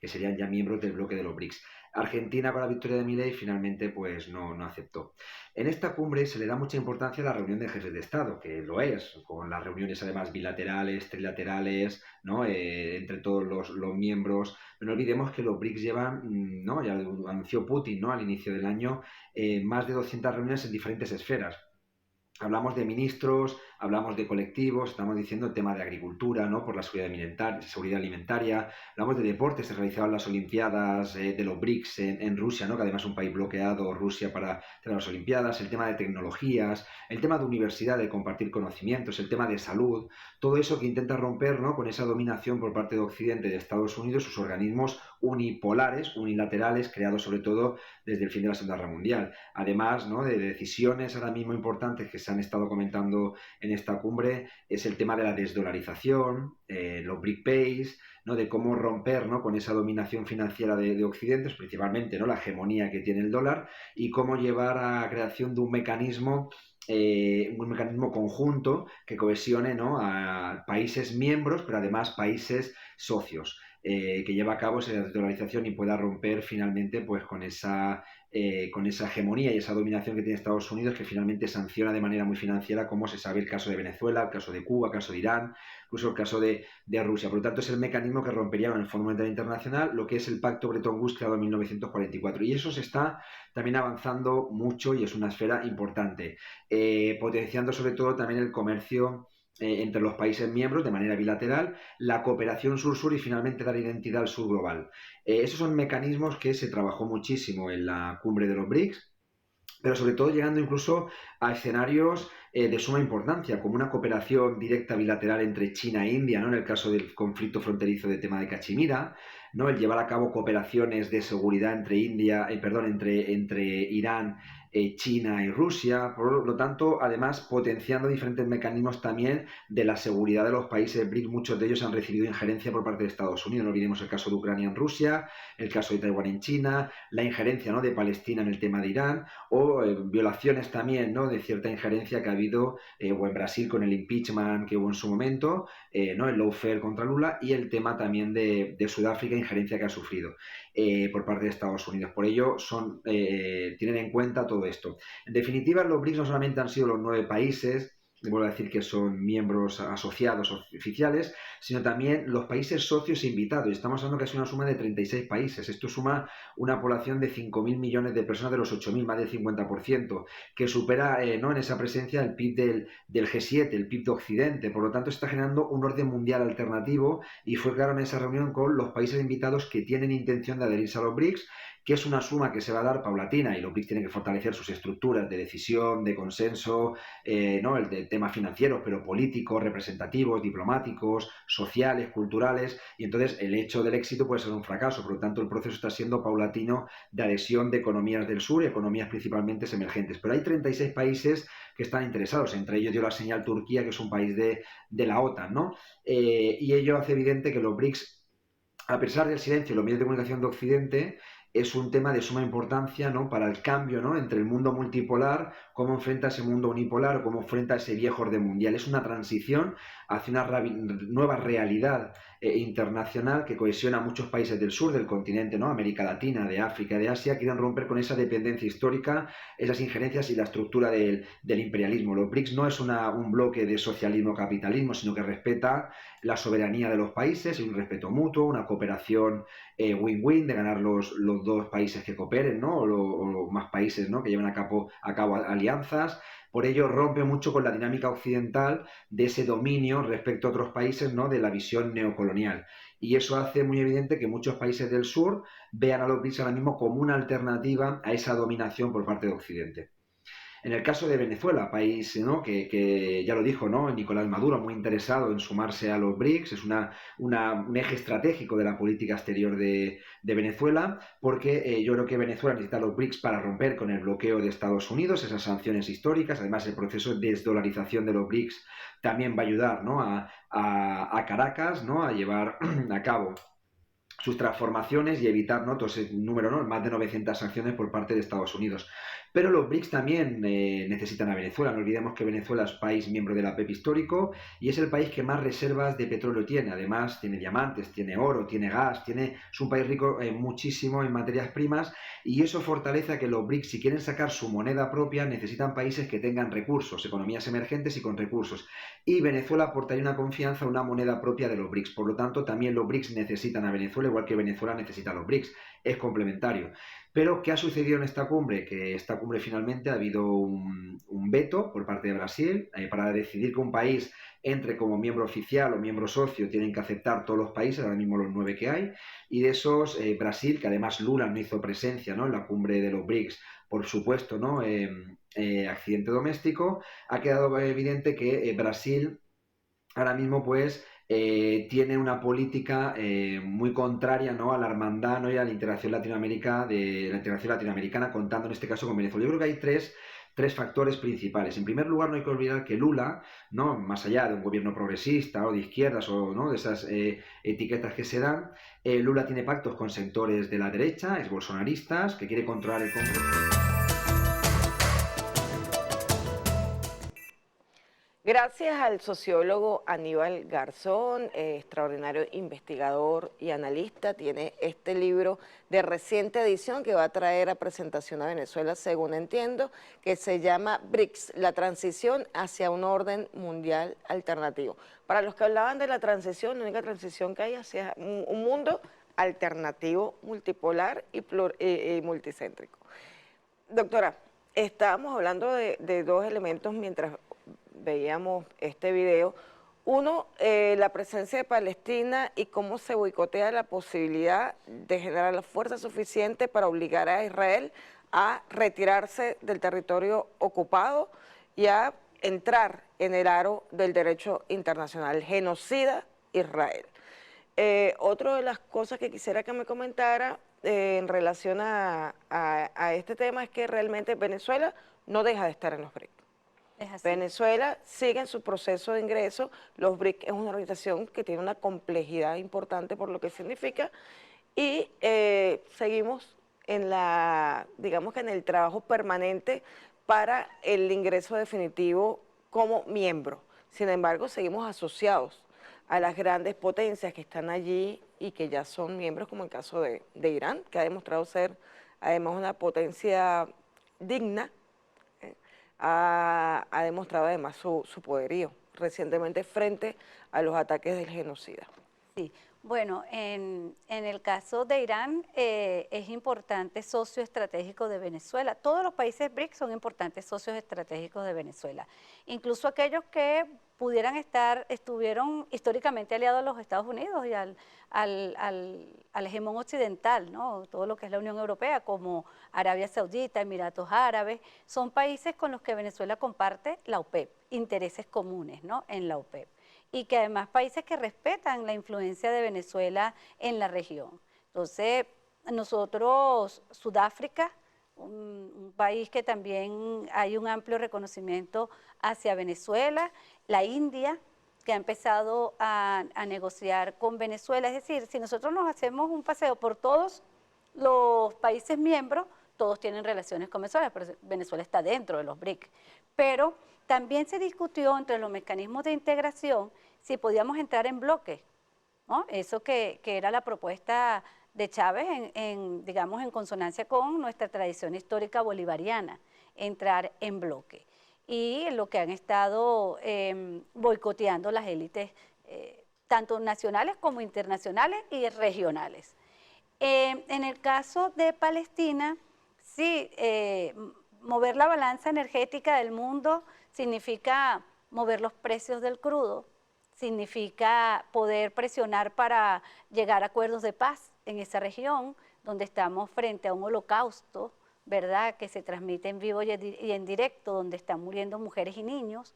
que serían ya miembros del bloque de los BRICS. Argentina, con la victoria de Milei, finalmente pues no aceptó. En esta cumbre se le da mucha importancia a la reunión de jefes de Estado, que lo es, con las reuniones además bilaterales, trilaterales, ¿no? Entre todos los miembros. No olvidemos que los BRICS llevan, ¿no? Ya lo anunció Putin, ¿no? Al inicio del año, más de 200 reuniones en diferentes esferas. Hablamos de ministros, hablamos de colectivos, estamos diciendo el tema de agricultura, ¿no? Por la seguridad alimentaria, hablamos de deportes, se realizaban las Olimpiadas de los BRICS en Rusia, ¿no? Que además es un país bloqueado, Rusia, para tener las Olimpiadas, el tema de tecnologías, el tema de universidad, de compartir conocimientos, el tema de salud, todo eso que intenta romper, ¿no? Con esa dominación por parte de Occidente, de Estados Unidos, sus organismos unipolares, unilaterales, creados sobre todo desde el fin de la Segunda Guerra Mundial. Además, ¿no? De decisiones ahora mismo importantes que se han estado comentando en esta cumbre, es el tema de la desdolarización, los BRIC Pays, ¿no? De cómo romper, ¿no? Con esa dominación financiera de Occidente, principalmente, ¿no? La hegemonía que tiene el dólar, y cómo llevar a la creación de un mecanismo conjunto que cohesione, ¿no? A países miembros, pero además países socios, que lleva a cabo esa desdolarización y pueda romper finalmente pues con esa hegemonía y esa dominación que tiene Estados Unidos, que finalmente sanciona de manera muy financiera, como se sabe el caso de Venezuela, el caso de Cuba, el caso de Irán, incluso el caso de Rusia. Por lo tanto, es el mecanismo que rompería con el Fondo Monetario Internacional lo que es el Pacto Bretton Woods, creado en 1944. Y eso se está también avanzando mucho y es una esfera importante, potenciando sobre todo también el comercio entre los países miembros de manera bilateral, la cooperación sur-sur y finalmente dar identidad al sur global. Esos son mecanismos que se trabajó muchísimo en la cumbre de los BRICS, pero sobre todo llegando incluso a escenarios de suma importancia, como una cooperación directa bilateral entre China e India, ¿no? En el caso del conflicto fronterizo de tema de Cachemira, ¿no? El llevar a cabo cooperaciones de seguridad entre Irán, China y Rusia. Por lo tanto, además, potenciando diferentes mecanismos también de la seguridad de los países BRICS. Muchos de ellos han recibido injerencia por parte de Estados Unidos. No olvidemos el caso de Ucrania en Rusia, el caso de Taiwán en China, la injerencia, ¿no? de Palestina en el tema de Irán, o violaciones también, ¿no? de cierta injerencia que ha habido o en Brasil con el impeachment que hubo en su momento, ¿no? el lawfare contra Lula, y el tema también de Sudáfrica, injerencia que ha sufrido por parte de Estados Unidos. Por ello, tienen en cuenta todo esto. En definitiva, los BRICS no solamente han sido los 9 países, vuelvo a decir que son miembros asociados oficiales, sino también los países socios invitados. Y estamos hablando que es una suma de 36 países. Esto suma una población de 5.000 millones de personas de los 8.000, más del 50%, que supera ¿no? en esa presencia el PIB del G7, el PIB de Occidente. Por lo tanto, está generando un orden mundial alternativo, y fue claro en esa reunión con los países invitados que tienen intención de adherirse a los BRICS, que es una suma que se va a dar paulatina, y los BRICS tienen que fortalecer sus estructuras de decisión, de consenso, ¿no? el de temas financieros, pero políticos, representativos, diplomáticos, sociales, culturales, y entonces el hecho del éxito puede ser un fracaso. Por lo tanto, el proceso está siendo paulatino de adhesión de economías del sur y economías principalmente emergentes. Pero hay 36 países que están interesados, entre ellos dio la señal Turquía, que es un país de la OTAN, ¿no? Y ello hace evidente que los BRICS a pesar del silencio de los medios de comunicación de Occidente, es un tema de suma importancia, ¿no?, para el cambio, ¿no?, entre el mundo multipolar, cómo enfrenta ese mundo unipolar, cómo enfrenta ese viejo orden mundial. Es una transición hacia una nueva realidad internacional que cohesiona a muchos países del sur del continente, ¿no?, América Latina, de África, de Asia, quieren romper con esa dependencia histórica, esas injerencias y la estructura del imperialismo. Los BRICS no es un bloque de socialismo-capitalismo, sino que respeta la soberanía de los países, un respeto mutuo, una cooperación win-win de ganar los dos países que cooperen, ¿no?, o más países, ¿no?, que lleven a cabo alianzas. Por ello rompe mucho con la dinámica occidental de ese dominio respecto a otros países, ¿no?, de la visión neocolonial. Y eso hace muy evidente que muchos países del sur vean a los BRICS ahora mismo como una alternativa a esa dominación por parte de Occidente. En el caso de Venezuela, país, ¿no?, que ya lo dijo, ¿no?, Nicolás Maduro, muy interesado en sumarse a los BRICS, es un eje estratégico de la política exterior de Venezuela, porque yo creo que Venezuela necesita los BRICS para romper con el bloqueo de Estados Unidos, esas sanciones históricas. Además, el proceso de desdolarización de los BRICS también va a ayudar, ¿no?, a Caracas, ¿no?, a llevar a cabo sus transformaciones y evitar, ¿no?, todo ese número, ¿no?, más de 900 sanciones por parte de Estados Unidos. Pero los BRICS también necesitan a Venezuela. No olvidemos que Venezuela es país miembro de la PEP histórico y es el país que más reservas de petróleo tiene. Además, tiene diamantes, tiene oro, tiene gas, es un país rico muchísimo en materias primas, y eso fortalece a que los BRICS, si quieren sacar su moneda propia, necesitan países que tengan recursos, economías emergentes y con recursos. Y Venezuela aportaría una confianza a una moneda propia de los BRICS. Por lo tanto, también los BRICS necesitan a Venezuela, igual que Venezuela necesita a los BRICS. Es complementario. Pero, ¿qué ha sucedido en esta cumbre? Que esta cumbre finalmente ha habido un veto por parte de Brasil para decidir que un país entre como miembro oficial o miembro socio. Tienen que aceptar todos los países, ahora mismo los 9 que hay, y de esos Brasil, que además Lula no hizo presencia, ¿no?, en la cumbre de los BRICS, por supuesto, ¿no?, accidente doméstico, ha quedado evidente que Brasil ahora mismo pues tiene una política muy contraria, ¿no?, a la hermandad, ¿no?, y a la integración latinoamericana, contando en este caso con Venezuela. Yo creo que hay tres factores principales. En primer lugar, no hay que olvidar que Lula, ¿no?, más allá de un gobierno progresista o de izquierdas o, ¿no?, de esas etiquetas que se dan, Lula tiene pactos con sectores de la derecha, es bolsonaristas, que quiere controlar el Congreso. Gracias al sociólogo Aníbal Garzón, extraordinario investigador y analista, tiene este libro de reciente edición que va a traer a presentación a Venezuela, según entiendo, que se llama BRICS, la transición hacia un orden mundial alternativo. Para los que hablaban de la transición, la única transición que hay hacia un mundo alternativo, multipolar y multicéntrico. Doctora, estábamos hablando de dos elementos mientras veíamos este video. Uno, la presencia de Palestina y cómo se boicotea la posibilidad de generar la fuerza suficiente para obligar a Israel a retirarse del territorio ocupado y a entrar en el aro del derecho internacional, genocida Israel. Otra de las cosas que quisiera que me comentara en relación a este tema es que realmente Venezuela no deja de estar en los BRICS. Es así. Venezuela sigue en su proceso de ingreso. Los BRICS es una organización que tiene una complejidad importante por lo que significa, y seguimos en digamos que en el trabajo permanente para el ingreso definitivo como miembro. Sin embargo, seguimos asociados a las grandes potencias que están allí y que ya son miembros, como el caso de Irán, que ha demostrado ser además una potencia digna. Ha demostrado además su poderío recientemente frente a los ataques del genocida. Sí, bueno, en el caso de Irán es importante socio estratégico de Venezuela. Todos los países BRICS son importantes socios estratégicos de Venezuela. Incluso aquellos que estuvieron históricamente aliados a los Estados Unidos y al hegemón occidental, ¿no?, todo lo que es la Unión Europea, como Arabia Saudita, Emiratos Árabes, son países con los que Venezuela comparte la OPEP, intereses comunes, ¿no?, en la OPEP. Y que además países que respetan la influencia de Venezuela en la región. Entonces, nosotros, Sudáfrica, un país que también hay un amplio reconocimiento hacia Venezuela, la India, que ha empezado a negociar con Venezuela. Es decir, si nosotros nos hacemos un paseo por todos los países miembros, todos tienen relaciones con Venezuela, pero Venezuela está dentro de los BRIC. Pero también se discutió entre los mecanismos de integración si podíamos entrar en bloque, ¿no? Eso que era la propuesta de Chávez, digamos, en consonancia con nuestra tradición histórica bolivariana, entrar en bloque. Y lo que han estado boicoteando las élites, tanto nacionales como internacionales y regionales. En el caso de Palestina, sí, mover la balanza energética del mundo significa mover los precios del crudo, significa poder presionar para llegar a acuerdos de paz en esa región, donde estamos frente a un holocausto, ¿verdad?, que se transmite en vivo y en directo, donde están muriendo mujeres y niños.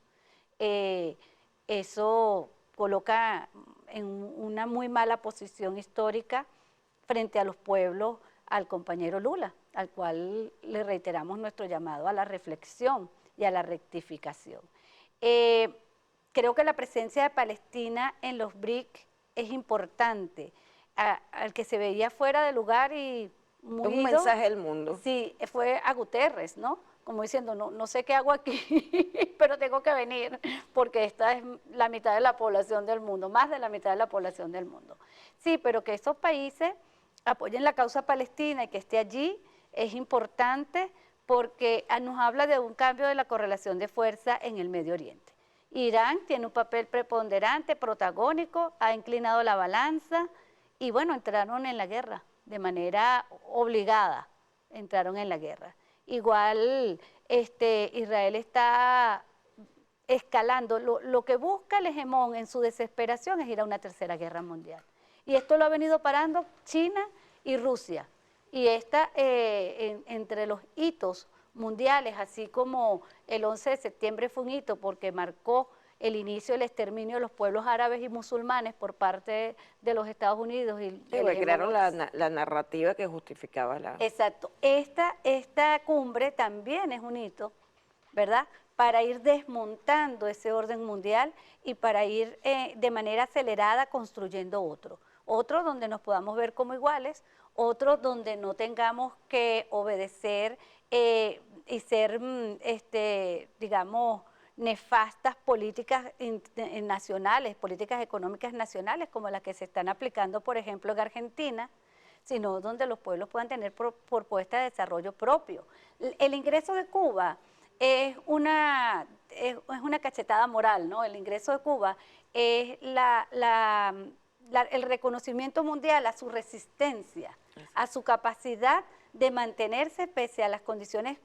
Eso coloca en una muy mala posición histórica frente a los pueblos al compañero Lula, al cual le reiteramos nuestro llamado a la reflexión y a la rectificación. Creo que la presencia de Palestina en los BRIC es importante, al que se veía fuera de lugar y muy un mensaje del mundo. Sí, fue a Guterres, ¿no? Como diciendo, no sé qué hago aquí, pero tengo que venir, porque esta es la mitad de la población del mundo, más de la mitad de la población del mundo. Sí, pero que esos países apoyen la causa palestina y que esté allí es importante porque nos habla de un cambio de la correlación de fuerza en el Medio Oriente. Irán tiene un papel preponderante, protagónico, ha inclinado la balanza y bueno, entraron en la guerra de manera obligada, entraron en la guerra. Igual Israel está escalando, lo que busca el hegemón en su desesperación es ir a una tercera guerra mundial. Y esto lo ha venido parando China y Rusia. Y entre los hitos mundiales, así como el 11 de septiembre fue un hito porque marcó el inicio del exterminio de los pueblos árabes y musulmanes por parte de los Estados Unidos. Y sí, crearon la narrativa que justificaba la... Exacto. Esta cumbre también es un hito, ¿verdad?, para ir desmontando ese orden mundial y para ir de manera acelerada construyendo otro donde nos podamos ver como iguales, otro donde no tengamos que obedecer y ser, digamos, nefastas políticas nacionales, políticas económicas nacionales como las que se están aplicando, por ejemplo, en Argentina, sino donde los pueblos puedan tener propuestas de desarrollo propio. El ingreso de Cuba es una cachetada moral, ¿no? El ingreso de Cuba es el reconocimiento mundial a su resistencia, a su capacidad de mantenerse pese a las condiciones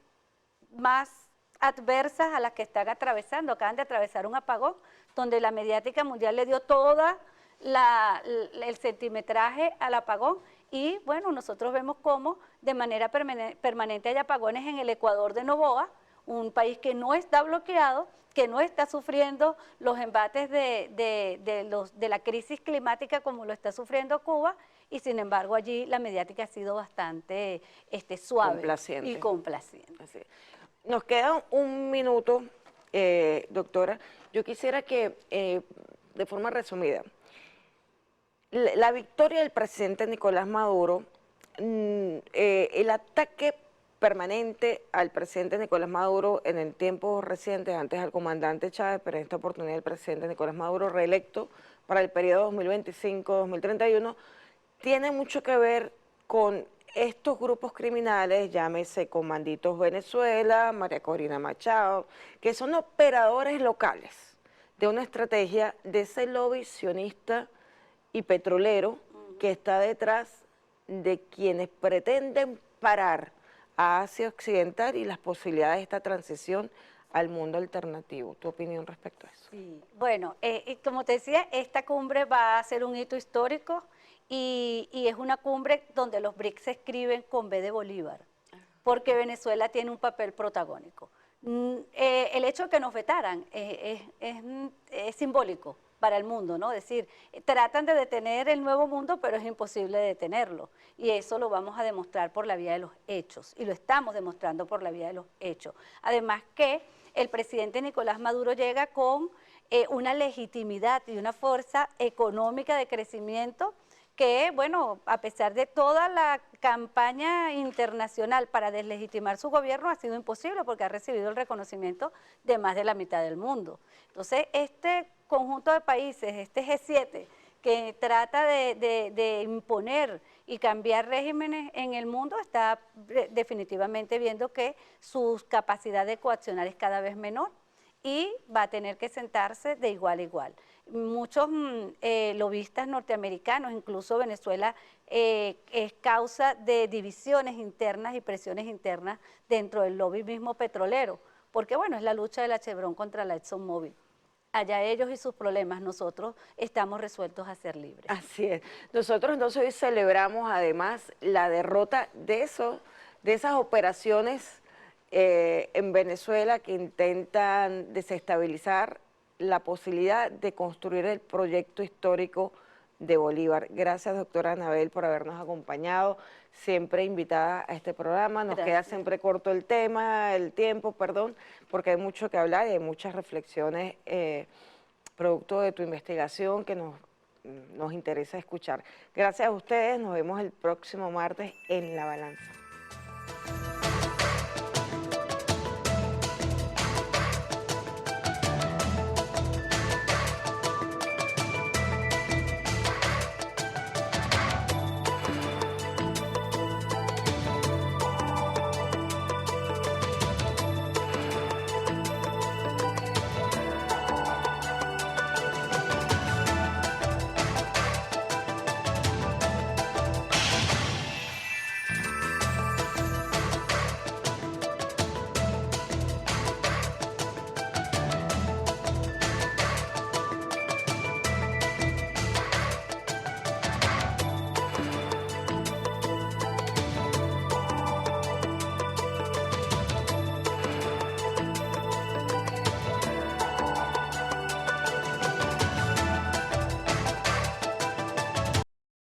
más adversas a las que están atravesando. Acaban de atravesar un apagón donde la mediática mundial le dio toda el centimetraje al apagón y bueno, nosotros vemos cómo de manera permanente hay apagones en el Ecuador de Noboa, un país que no está bloqueado, que no está sufriendo los embates de la crisis climática como lo está sufriendo Cuba, y sin embargo allí la mediática ha sido bastante suave y complaciente. Así. Nos queda un minuto, doctora. Yo quisiera que, de forma resumida, la victoria del presidente Nicolás Maduro, el ataque permanente al presidente Nicolás Maduro en el tiempo reciente, antes al comandante Chávez, pero en esta oportunidad el presidente Nicolás Maduro reelecto para el periodo 2025-2031, tiene mucho que ver con estos grupos criminales, llámese Comanditos Venezuela, María Corina Machado, que son operadores locales de una estrategia de ese lobby sionista y petrolero que está detrás de quienes pretenden parar a Asia Occidental y las posibilidades de esta transición al mundo alternativo. ¿Tu opinión respecto a eso? Sí. Bueno, como te decía, esta cumbre va a ser un hito histórico y es una cumbre donde los BRICS se escriben con B de Bolívar, porque Venezuela tiene un papel protagónico. El hecho de que nos vetaran es simbólico para el mundo, ¿no? Es decir, tratan de detener el nuevo mundo, pero es imposible detenerlo. Y eso lo vamos a demostrar por la vía de los hechos, y lo estamos demostrando por la vía de los hechos. Además que el presidente Nicolás Maduro llega con una legitimidad y una fuerza económica de crecimiento que, bueno, a pesar de toda la campaña internacional para deslegitimar su gobierno, ha sido imposible porque ha recibido el reconocimiento de más de la mitad del mundo. Entonces, este conjunto de países, este G7, que trata de imponer y cambiar regímenes en el mundo, está definitivamente viendo que su capacidad de coaccionar es cada vez menor y va a tener que sentarse de igual a igual. Muchos lobistas norteamericanos, incluso Venezuela, es causa de divisiones internas y presiones internas dentro del lobby mismo petrolero, porque bueno, es la lucha de la Chevron contra la ExxonMobil. Allá ellos y sus problemas, nosotros estamos resueltos a ser libres. Así es. Nosotros entonces hoy celebramos además la derrota de esas operaciones en Venezuela que intentan desestabilizar la posibilidad de construir el proyecto histórico de Bolívar. Gracias, doctora Anabel, por habernos acompañado, siempre invitada a este programa. Nos queda siempre corto el tiempo, perdón, porque hay mucho que hablar y hay muchas reflexiones producto de tu investigación que nos interesa escuchar. Gracias a ustedes, nos vemos el próximo martes en La Balanza.